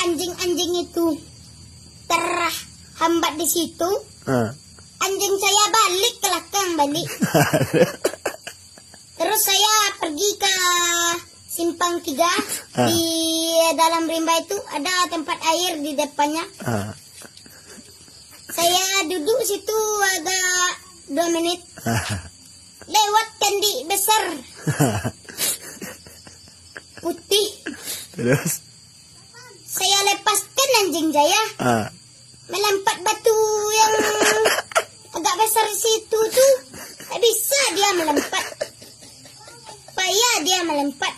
anjing-anjing itu terhambat di situ, anjing saya balik ke belakang balik. Terus saya pergi ke simpang 3 di dalam rimba itu ada tempat air di depannya. Saya duduk situ agak 2 menit. Lewat candi besar putih. Terus Saya lepaskan anjing saya. Melompat batu yang agak besar situ tuh. Tak bisa dia melompat. Payah dia melompat.